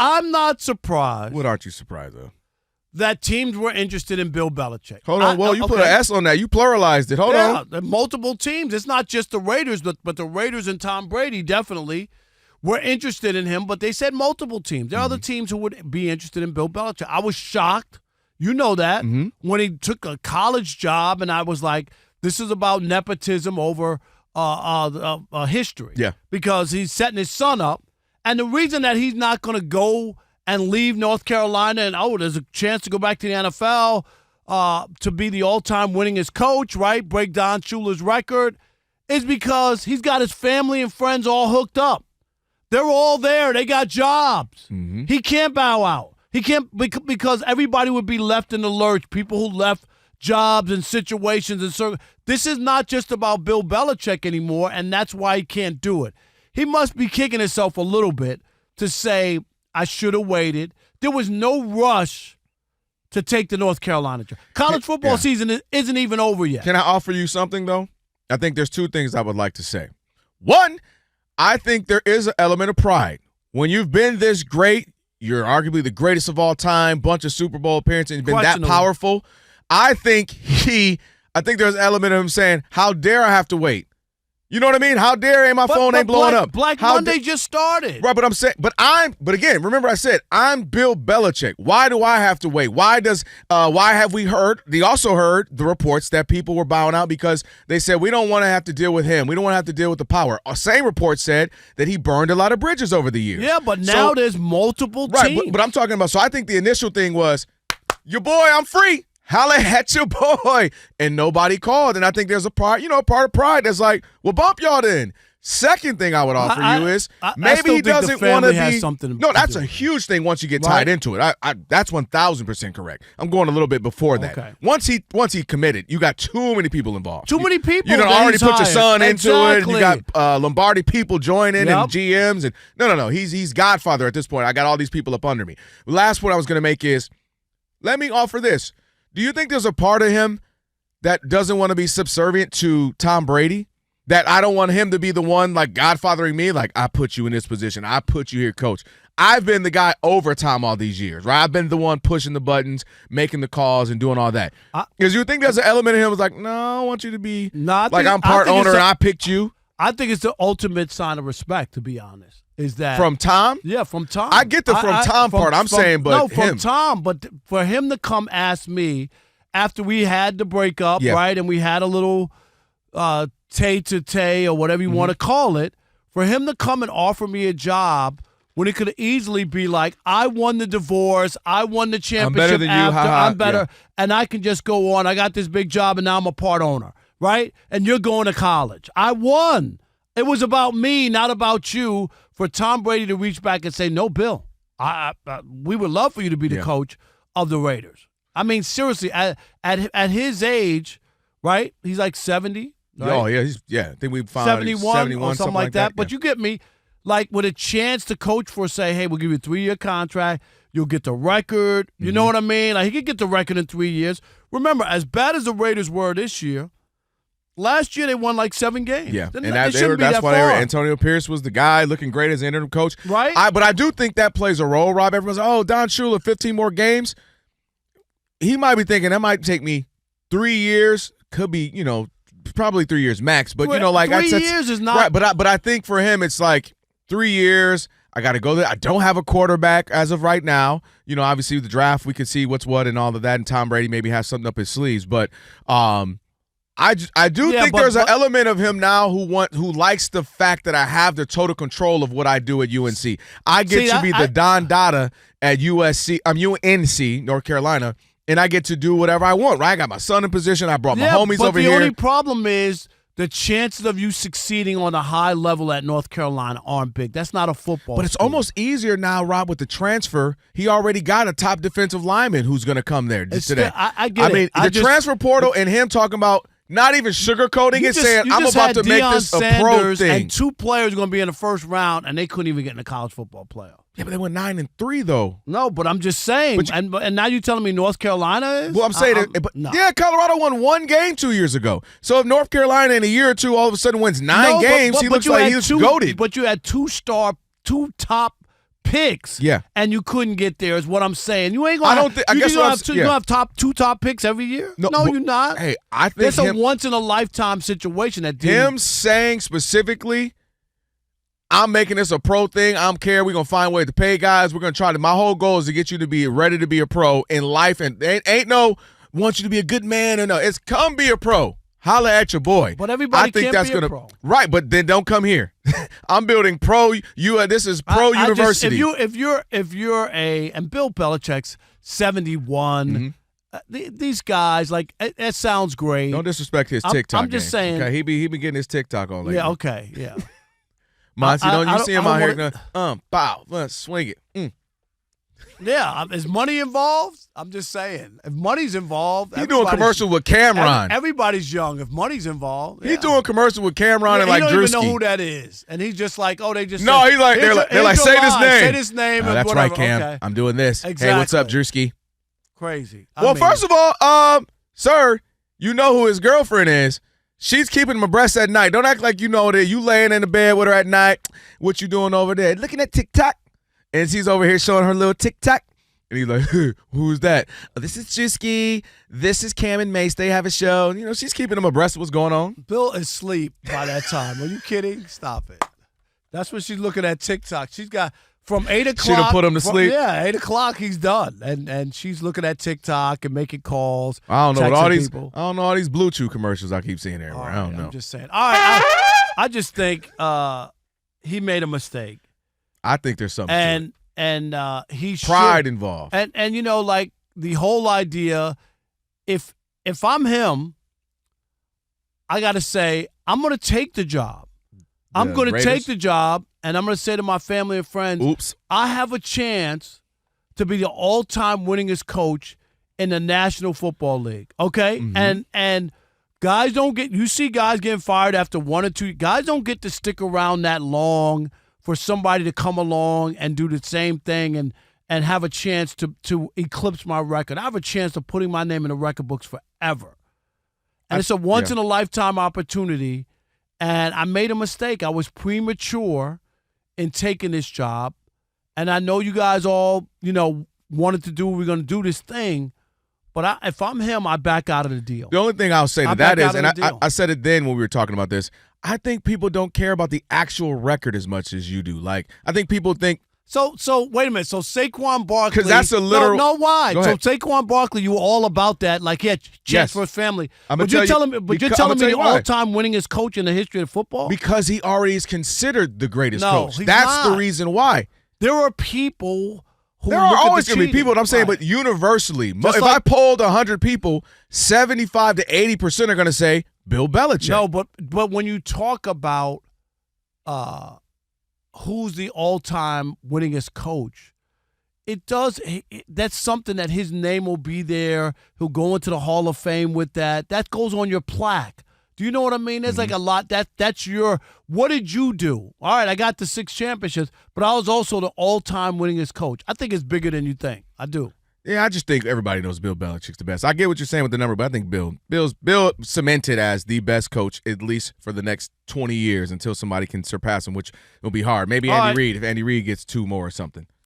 I'm not surprised. What aren't you surprised of? That teams were interested in Bill Belichick. Hold on. You put an S on that. You pluralized it. Hold on. Multiple teams. It's not just the Raiders, but the Raiders and Tom Brady definitely were interested in him, but they said multiple teams. There are other teams who would be interested in Bill Belichick. I was shocked. You know that. When he took a college job, and I was like, this is about nepotism over history. Yeah. Because he's setting his son up. And the reason that he's not going to go and leave North Carolina and, there's a chance to go back to the NFL to be the all-time winningest coach, right, break Don Shula's record, is because he's got his family and friends all hooked up. They're all there. They got jobs. He can't bow out. He can't because everybody would be left in the lurch, people who left jobs and situations. This is not just about Bill Belichick anymore, and that's why he can't do it. He must be kicking himself a little bit to say, I should have waited. There was no rush to take the North Carolina job. College football season isn't even over yet. Can I offer you something, though? I think there's two things I would like to say. One, I think there is an element of pride. When you've been this great, you're arguably the greatest of all time, bunch of Super Bowl appearances, and been that powerful. I think there's an element of him saying, how dare I have to wait? You know what I mean? How dare my phone ain't blowing up? Black Monday just started. Right, but I'm saying, but again, remember I said, I'm Bill Belichick. Why do I have to wait? Why have we heard? They also heard the reports that people were bowing out because they said, we don't want to have to deal with him. We don't want to have to deal with the power. Same report said that he burned a lot of bridges over the years. Yeah, but now there's multiple teams. Right, but I'm talking about, so I think the initial thing was, your boy, I'm free. Holla at your boy. And nobody called. And I think there's a part of pride that's like, well, bump y'all then. Second thing I would offer you is maybe he doesn't want to be. No, that's a huge thing once you get tied into it. That's 1,000% correct. I'm going a little bit before that. Okay. Once he committed, you got too many people involved. Too many people. You already put your son into it. You got Lombardi people joining and GMs. And no. He's Godfather at this point. I got all these people up under me. The last point I was going to make is, let me offer this. Do you think there's a part of him that doesn't want to be subservient to Tom Brady? That I don't want him to be the one, like, godfathering me? Like, I put you in this position. I put you here, coach. I've been the guy over Tom all these years, right? I've been the one pushing the buttons, making the calls, and doing all that. Because you think there's an element of him that's like, no, I want you to be I'm part owner and I picked you? I think it's the ultimate sign of respect, to be honest. Is that from Tom? Yeah, from Tom. I get the Tom part. I'm saying, but from Tom. But for him to come ask me after we had the breakup, right, and we had a little tay-to-tay or whatever you want to call it, for him to come and offer me a job when it could easily be like, I won the divorce, I won the championship. I'm better than you. I'm better, and I can just go on. I got this big job, and now I'm a part owner, right? And you're going to college. I won. It was about me, not about you. For Tom Brady to reach back and say, no, Bill, we would love for you to be the coach of the Raiders. I mean, seriously, at his age, right? He's like 70. Right? Oh, yeah. I think we found 71 or something like that. But you get me, like with a chance to coach for, say, hey, we'll give you a 3-year contract. You'll get the record. You know what I mean? Like, he could get the record in 3 years. Remember, as bad as the Raiders were this year, last year they won like 7 games. Yeah, and that's why Antonio Pierce was the guy looking great as an interim coach. Right. But I do think that plays a role, Rob. Everyone's like, Don Shula, 15 more games. He might be thinking that might take me 3 years. Could be, probably 3 years max. But, 3 years is not. Right, but I think for him it's like 3 years. I got to go there. I don't have a quarterback as of right now. Obviously with the draft we could see what's what and all of that. And Tom Brady maybe has something up his sleeves. But I do think there's an element of him now who likes the fact that I have the total control of what I do at UNC. I get to be the Don Dada at USC. I'm UNC, North Carolina, and I get to do whatever I want, right? I got my son in position. I brought my homies over here. But the only problem is the chances of you succeeding on a high level at North Carolina aren't big. That's not a football But it's almost easier now, Rob, with the transfer. He already got a top defensive lineman who's going to come there today. I get it. I mean, the transfer portal and him talking about not even sugarcoating it, saying, I'm about to make this a pro thing. And 2 players are going to be in the first round, and they couldn't even get in the college football playoff. Yeah, but they went 9-3, though. No, but I'm just saying. And now you're telling me North Carolina is? Well, I'm saying Colorado won 1 game 2 years ago. So if North Carolina in a year or two all of a sudden wins 9 games, he looks like he's goated. But you had 2 top picks. Yeah. And you couldn't get there is what I'm saying. You ain't going to have two top picks every year? No, you're not. Hey, I think that's a once-in-a-lifetime situation. Him saying specifically, I'm making this a pro thing. I don't care. We're going to find a way to pay guys. We're going to try to – my whole goal is to get you to be ready to be a pro in life. And ain't no want you to be a good man or no. It's come be a pro. Holla at your boy. But everybody can't be a pro. Right, but then don't come here. I'm building pro. This is pro university. If you're and Bill Belichick's 71. These guys, like, it sounds great. Don't disrespect his TikTok. I'm just saying. Okay, he be getting his TikTok on lately. Yeah. Okay. Yeah. Monty, don't you see him out here? Bow, let's swing it. Yeah, is money involved? I'm just saying. If money's involved, he's doing commercial with Cameron. Everybody's young. If money's involved, he's doing commercial with Cameron and like Drewski. He don't even know who that is, and he's just like, oh, they just no. He's like they're like say this name. Say this name. That's whatever. Right, Cam. Okay. I'm doing this. Exactly. Hey, what's up, Drewski? Crazy. First of all, sir, you know who his girlfriend is. She's keeping him abreast at night. Don't act like you know that. You laying in the bed with her at night. What you doing over there? Looking at TikTok, and she's over here showing her little TikTok. And he's like, who's that? Oh, this is Drewski. This is Cam and Mace. They have a show. And, she's keeping him abreast of what's going on. Bill is asleep by that time. Are you kidding? Stop it. That's when she's looking at TikTok. She's got from 8 o'clock. She done put him to sleep. Yeah, 8 o'clock he's done. And she's looking at TikTok and making calls. I don't know what people. I don't know all these Blue Chew commercials I keep seeing everywhere. Right, I don't know. I'm just saying. All right. I just think he made a mistake. I think there's something to it. And he pride involved. And like the whole idea, if I'm him, I got to say, I'm going to take the job. I'm going to take the job, and I'm going to say to my family and friends, oops, I have a chance to be the all-time winningest coach in the National Football League, okay? Mm-hmm. And guys don't get – you see guys getting fired after 1 or 2 – guys don't get to stick around that long for somebody to come along and do the same thing and have a chance to eclipse my record. I have a chance of putting my name in the record books forever. And it's a once-in-a-lifetime opportunity, and I made a mistake. I was premature in taking this job, and I know you guys all, wanted to do we're going to do this thing, but if I'm him, I back out of the deal. The only thing I'll say to that is, and I said it then when we were talking about this, I think people don't care about the actual record as much as you do. Like, I think people think. So wait a minute. So Saquon Barkley. Because that's a literal. No, why? So Saquon Barkley, you were all about that. Like, he had chance for his family. But you're telling me the all-time winningest coach in the history of football? Because he already is considered the greatest coach. That's the reason why. There are people who there are always going to be people, but I'm saying, but universally, if I polled 100 people, 75 to 80% are going to say Bill Belichick. No, but when you talk about who's the all-time winningest coach, that's something that his name will be there. He'll go into the Hall of Fame with that. That goes on your plaque. Do you know what I mean? There's like a lot. That's your – what did you do? All right, I got the 6 championships, but I was also the all-time winningest coach. I think it's bigger than you think. I do. Yeah, I just think everybody knows Bill Belichick's the best. I get what you're saying with the number, but I think Bill cemented as the best coach at least for the next 20 years until somebody can surpass him, which will be hard. Maybe Andy Reid, if Andy Reid gets 2 more or something.